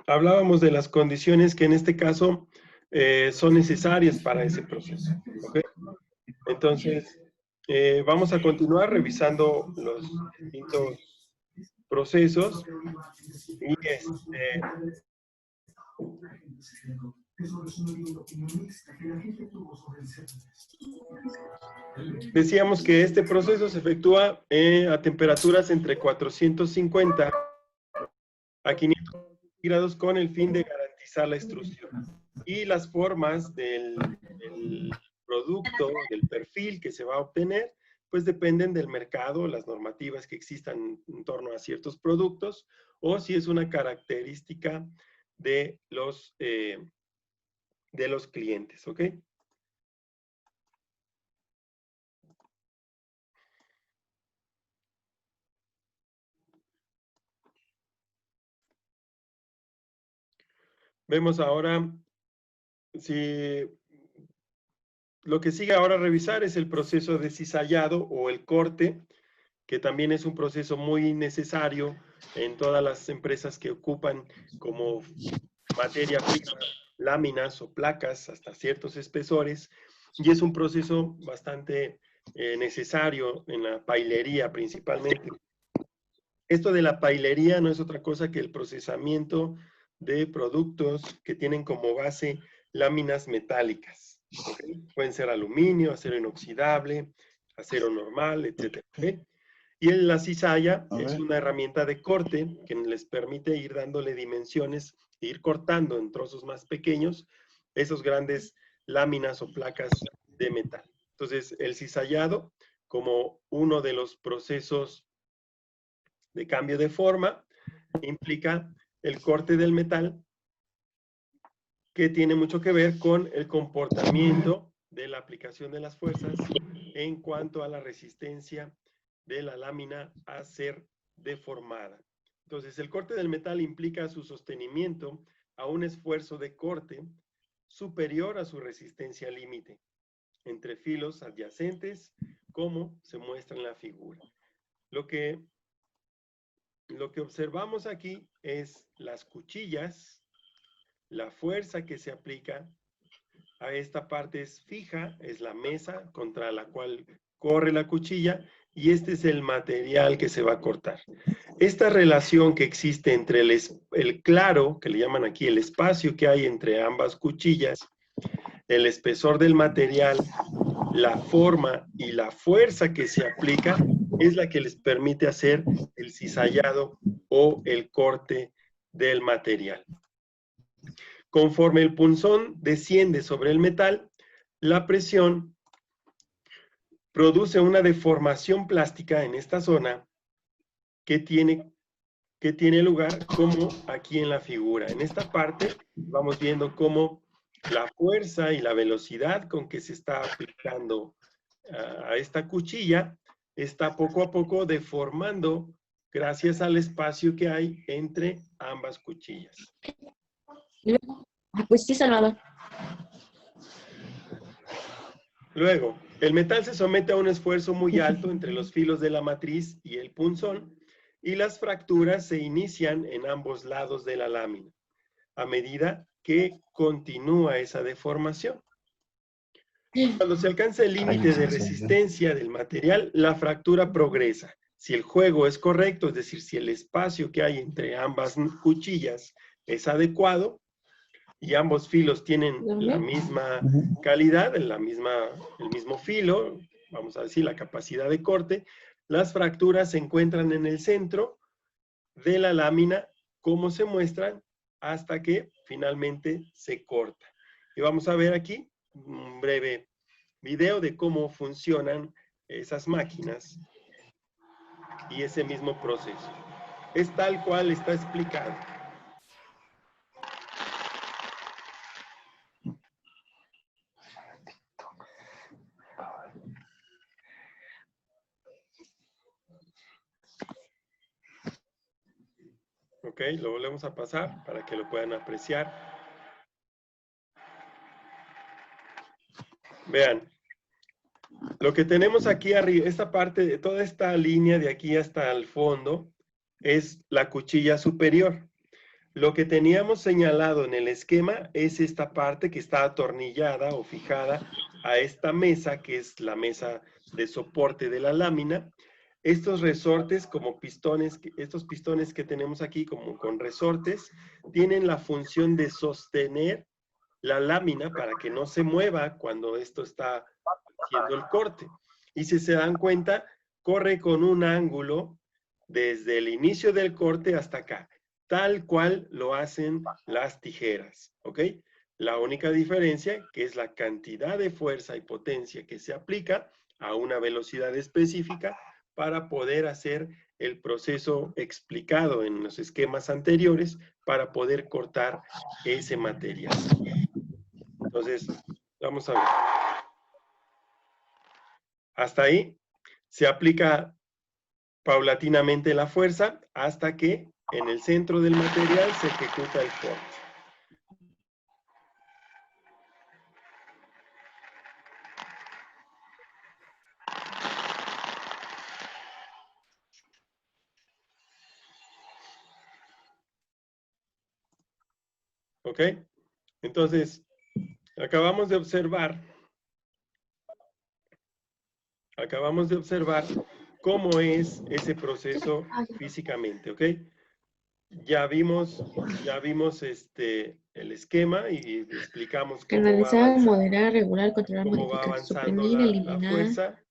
hablábamos de las condiciones que en este caso son necesarias para ese proceso. ¿Ok? Entonces, vamos a continuar revisando los distintos procesos y decíamos que este proceso se efectúa a temperaturas entre 450 a 500 grados con el fin de garantizar la extrusión. Y las formas del producto, del perfil que se va a obtener, pues dependen del mercado, las normativas que existan en torno a ciertos productos, o si es una característica de los clientes, ¿ok? Vemos ahora si lo que sigue ahora a revisar es el proceso de cizallado o el corte, que también es un proceso muy necesario en todas las empresas que ocupan como materia prima láminas o placas hasta ciertos espesores, y es un proceso bastante necesario en la pailería principalmente. Esto de la pailería no es otra cosa que el procesamiento de productos que tienen como base láminas metálicas. ¿Okay? Pueden ser aluminio, acero inoxidable, acero normal, etc. ¿Okay? Y la cizalla es una herramienta de corte que les permite ir dándole dimensiones e ir cortando en trozos más pequeños esos grandes láminas o placas de metal. Entonces, el cizallado, como uno de los procesos de cambio de forma, implica el corte del metal, que tiene mucho que ver con el comportamiento de la aplicación de las fuerzas en cuanto a la resistencia de la lámina a ser deformada. Entonces, el corte del metal implica su sostenimiento a un esfuerzo de corte superior a su resistencia límite entre filos adyacentes, como se muestra en la figura. Lo que observamos aquí es las cuchillas, la fuerza que se aplica a esta parte es fija, es la mesa contra la cual corre la cuchilla, y este es el material que se va a cortar. Esta relación que existe entre el claro, que le llaman aquí el espacio que hay entre ambas cuchillas, el espesor del material, la forma y la fuerza que se aplica, es la que les permite hacer el cizallado o el corte del material. Conforme el punzón desciende sobre el metal, la presión produce una deformación plástica en esta zona que tiene lugar como aquí en la figura. En esta parte vamos viendo cómo la fuerza y la velocidad con que se está aplicando a esta cuchilla está poco a poco deformando gracias al espacio que hay entre ambas cuchillas. Pues sí, Salvador. Luego, el metal se somete a un esfuerzo muy alto entre los filos de la matriz y el punzón, y las fracturas se inician en ambos lados de la lámina, a medida que continúa esa deformación. Cuando se alcanza el límite de resistencia del material, la fractura progresa. Si el juego es correcto, es decir, si el espacio que hay entre ambas cuchillas es adecuado, y ambos filos tienen la misma calidad, el mismo filo, vamos a decir, la capacidad de corte, las fracturas se encuentran en el centro de la lámina, como se muestran, hasta que finalmente se corta. Y vamos a ver aquí un breve video de cómo funcionan esas máquinas y ese mismo proceso. Es tal cual está explicado. Ok, lo volvemos a pasar para que lo puedan apreciar. Vean, lo que tenemos aquí arriba, esta parte, de toda esta línea de aquí hasta el fondo, es la cuchilla superior. Lo que teníamos señalado en el esquema es esta parte que está atornillada o fijada a esta mesa, que es la mesa de soporte de la lámina. Estos resortes como pistones, estos pistones que tenemos aquí como con resortes, tienen la función de sostener la lámina para que no se mueva cuando esto está haciendo el corte. Y si se dan cuenta, corre con un ángulo desde el inicio del corte hasta acá, tal cual lo hacen las tijeras, ¿ok? La única diferencia que es la cantidad de fuerza y potencia que se aplica a una velocidad específica para poder hacer el proceso explicado en los esquemas anteriores para poder cortar ese material. Entonces, vamos a ver. Hasta ahí se aplica paulatinamente la fuerza hasta que en el centro del material se ejecuta el corte. ¿Ok? Entonces, acabamos de observar cómo es ese proceso físicamente, ¿ok? Ya vimos el esquema y explicamos Canalizar, moderar, regular, controlar, cómo va modificar, avanzando suprimir, la eliminar, fuerza.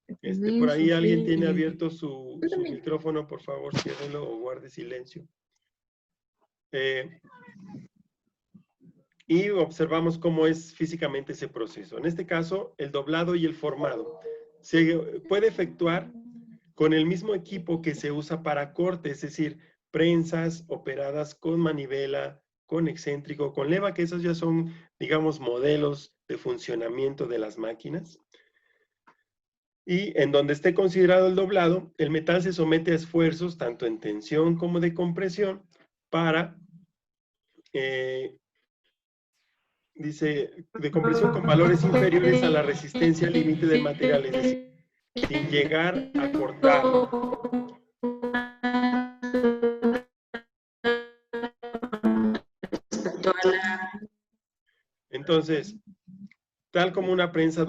reprimir, Por ahí alguien sufrir tiene y abierto su también. micrófono, por favor, ciérrelo o guarde silencio. Y observamos cómo es físicamente ese proceso. En este caso, el doblado y el formado. Se puede efectuar con el mismo equipo que se usa para corte, es decir, prensas operadas con manivela, con excéntrico, con leva, que esos ya son, digamos, modelos de funcionamiento de las máquinas. Y en donde esté considerado el doblado, el metal se somete a esfuerzos tanto en tensión como de compresión para, dice, de compresión con valores inferiores a la resistencia límite del material, es decir, sin llegar a cortarlo. Entonces, tal como una prensa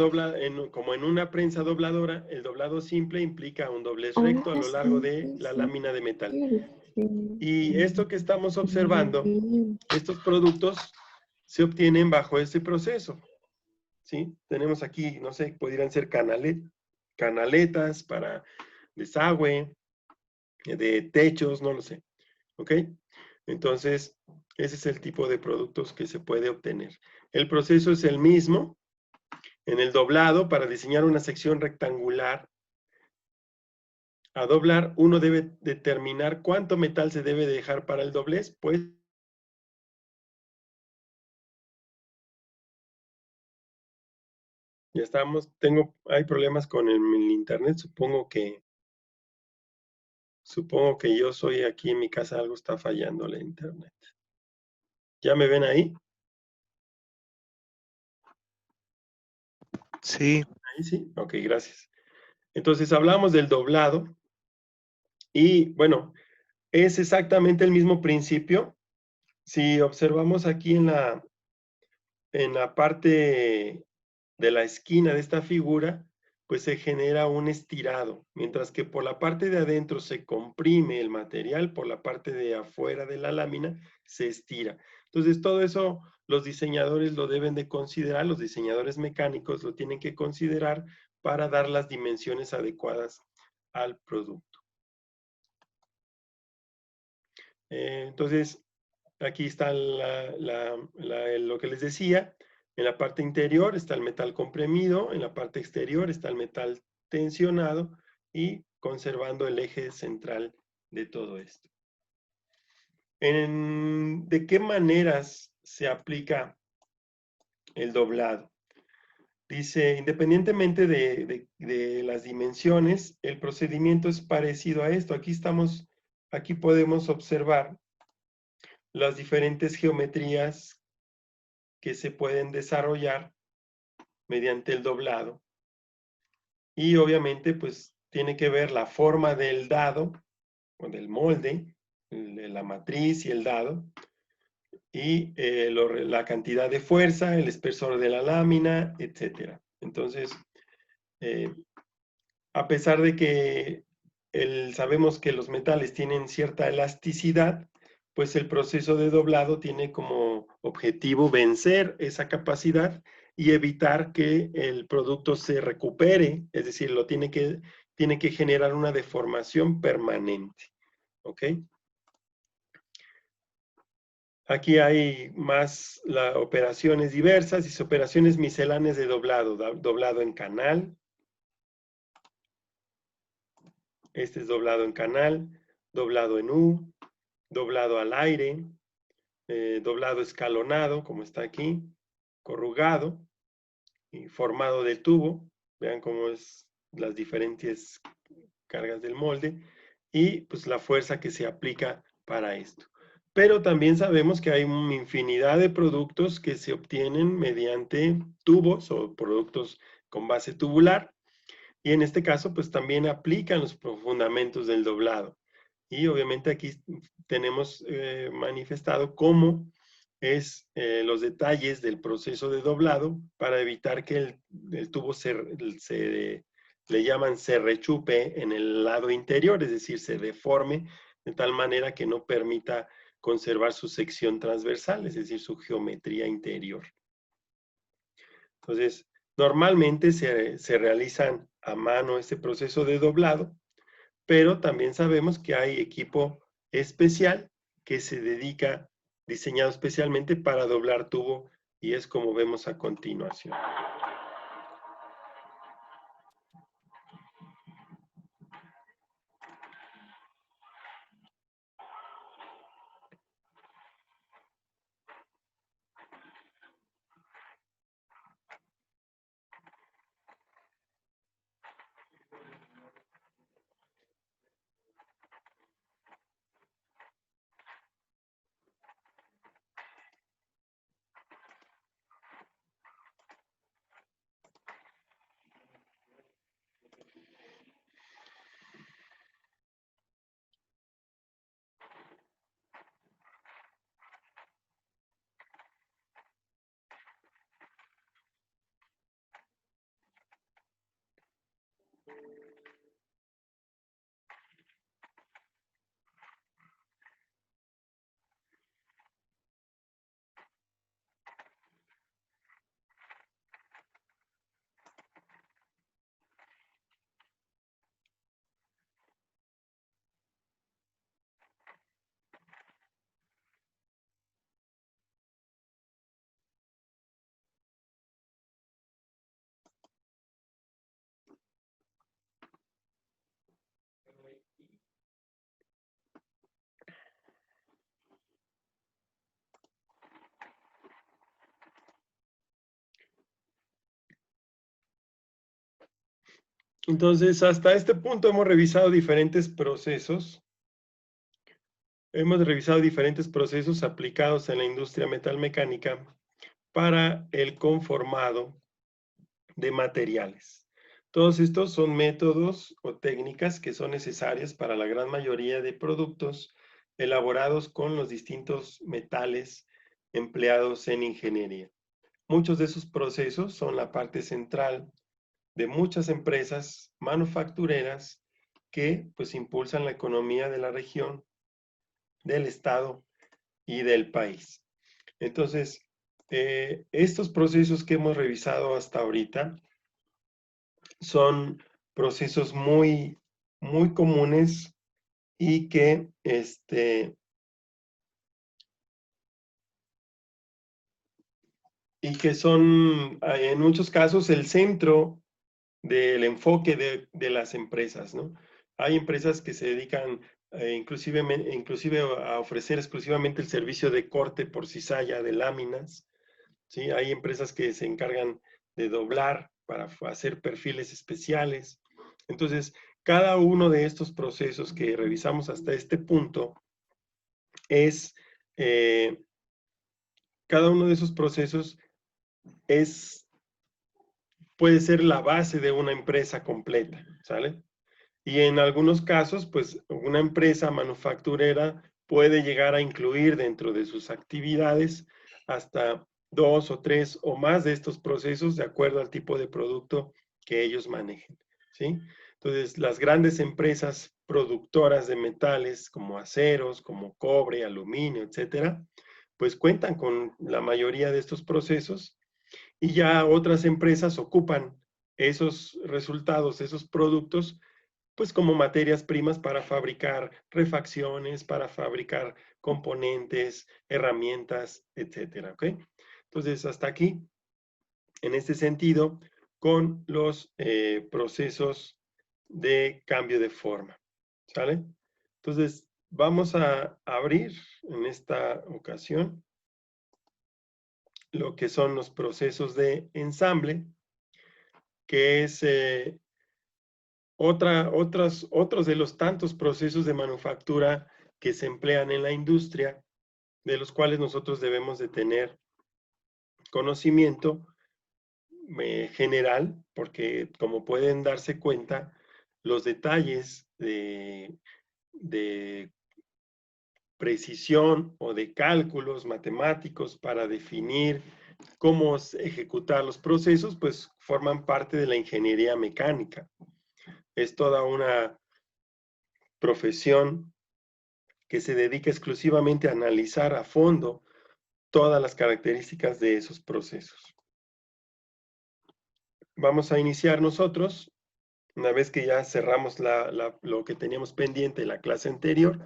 como en una prensa dobladora, el doblado simple implica un doblez recto a lo largo de la lámina de metal. Y esto que estamos observando, estos productos se obtienen bajo este proceso, ¿sí? Tenemos aquí, no sé, pudieran ser canaletas para desagüe, de techos, no lo sé, ¿ok? Entonces, ese es el tipo de productos que se puede obtener. El proceso es el mismo. En el doblado, para diseñar una sección rectangular a doblar, uno debe determinar cuánto metal se debe dejar para el doblez, pues ya estamos, hay problemas con el internet, supongo que yo soy aquí en mi casa, algo está fallando la internet. ¿Ya me ven ahí? Sí. Ahí sí, ok, gracias. Entonces hablamos del doblado y bueno, es exactamente el mismo principio. Si observamos aquí en la parte de la esquina de esta figura, pues se genera un estirado, mientras que por la parte de adentro se comprime el material, por la parte de afuera de la lámina se estira. Entonces todo eso los diseñadores lo deben de considerar, los diseñadores mecánicos lo tienen que considerar para dar las dimensiones adecuadas al producto. Entonces, aquí está lo que les decía. En la parte interior está el metal comprimido, en la parte exterior está el metal tensionado y conservando el eje central de todo esto. ¿De qué maneras se aplica el doblado? Dice, independientemente de las dimensiones, el procedimiento es parecido a esto. Aquí podemos observar las diferentes geometrías que se pueden desarrollar mediante el doblado. Y obviamente, pues, tiene que ver la forma del dado, o del molde, la matriz y el dado, y la cantidad de fuerza, el espesor de la lámina, etc. Entonces, a pesar de que sabemos que los metales tienen cierta elasticidad, pues el proceso de doblado tiene como objetivo vencer esa capacidad y evitar que el producto se recupere, es decir, tiene que generar una deformación permanente. ¿Ok? Aquí hay más operaciones diversas y operaciones misceláneas de doblado. Doblado en canal. Este es doblado en canal, doblado en U, doblado al aire, doblado escalonado, como está aquí, corrugado y formado de tubo. Vean cómo es las diferentes cargas del molde y pues la fuerza que se aplica para esto. Pero también sabemos que hay una infinidad de productos que se obtienen mediante tubos o productos con base tubular. Y en este caso, pues también aplican los fundamentos del doblado. Y obviamente aquí tenemos manifestado cómo es los detalles del proceso de doblado para evitar que el tubo le llaman se rechupe en el lado interior, es decir, se deforme de tal manera que no permita conservar su sección transversal, es decir, su geometría interior. Entonces, normalmente se realizan a mano este proceso de doblado, pero también sabemos que hay equipo especial que se dedica, diseñado especialmente para doblar tubo, y es como vemos a continuación. Entonces, hasta este punto hemos revisado diferentes procesos. Hemos revisado diferentes procesos aplicados en la industria metalmecánica para el conformado de materiales. Todos estos son métodos o técnicas que son necesarias para la gran mayoría de productos elaborados con los distintos metales empleados en ingeniería. Muchos de esos procesos son la parte central de muchas empresas manufactureras que pues impulsan la economía de la región, del estado y del país. Entonces, estos procesos que hemos revisado hasta ahorita son procesos muy, muy comunes y que son en muchos casos el centro del enfoque de las empresas, ¿no? Hay empresas que se dedican inclusive a ofrecer exclusivamente el servicio de corte por cizalla de láminas, ¿sí? Hay empresas que se encargan de doblar para hacer perfiles especiales. Entonces, cada uno de estos procesos que revisamos hasta este punto es, cada uno de esos procesos puede ser la base de una empresa completa, ¿sale? Y en algunos casos, pues una empresa manufacturera puede llegar a incluir dentro de sus actividades hasta 2 o 3 o más de estos procesos de acuerdo al tipo de producto que ellos manejen, ¿sí? Entonces, las grandes empresas productoras de metales como aceros, como cobre, aluminio, etcétera, pues cuentan con la mayoría de estos procesos y ya otras empresas ocupan esos resultados, esos productos, pues como materias primas para fabricar refacciones, para fabricar componentes, herramientas, etcétera, ¿ok? Entonces, hasta aquí, en este sentido, con los procesos de cambio de forma, ¿sale? Entonces, vamos a abrir en esta ocasión lo que son los procesos de ensamble, que es otros de los tantos procesos de manufactura que se emplean en la industria, de los cuales nosotros debemos de tener conocimiento general, porque como pueden darse cuenta, los detalles de precisión o de cálculos matemáticos para definir cómo ejecutar los procesos, pues forman parte de la ingeniería mecánica. Es toda una profesión que se dedica exclusivamente a analizar a fondo todas las características de esos procesos. Vamos a iniciar nosotros, una vez que ya cerramos lo que teníamos pendiente en la clase anterior,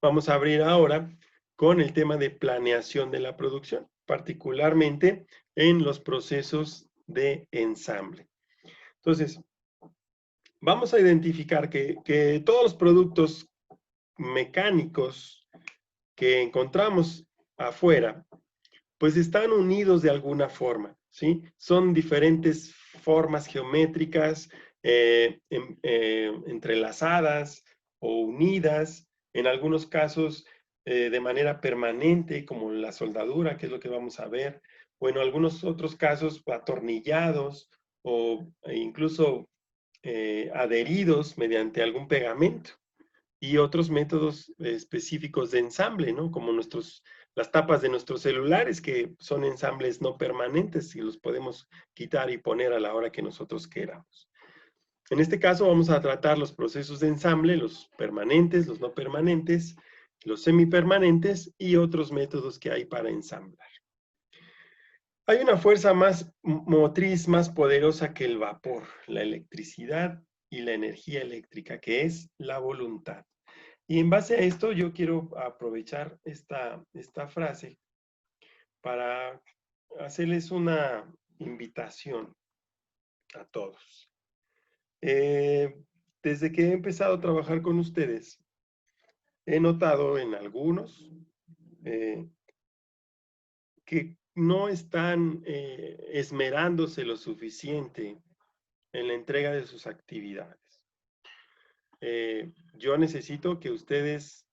vamos a abrir ahora con el tema de planeación de la producción, particularmente en los procesos de ensamble. Entonces, vamos a identificar que todos los productos mecánicos que encontramos afuera, pues están unidos de alguna forma, ¿sí? Son diferentes formas geométricas entrelazadas o unidas, en algunos casos de manera permanente, como la soldadura, que es lo que vamos a ver, o en algunos otros casos atornillados o incluso adheridos mediante algún pegamento y otros métodos específicos de ensamble, ¿no? Como las tapas de nuestros celulares, que son ensambles no permanentes y los podemos quitar y poner a la hora que nosotros queramos. En este caso vamos a tratar los procesos de ensamble, los permanentes, los no permanentes, los semipermanentes y otros métodos que hay para ensamblar. Hay una fuerza más motriz, más poderosa que el vapor, la electricidad y la energía eléctrica, que es la voluntad. Y en base a esto, yo quiero aprovechar esta frase para hacerles una invitación a todos. Desde que he empezado a trabajar con ustedes, he notado en algunos que no están esmerándose lo suficiente en la entrega de sus actividades. Yo necesito que ustedes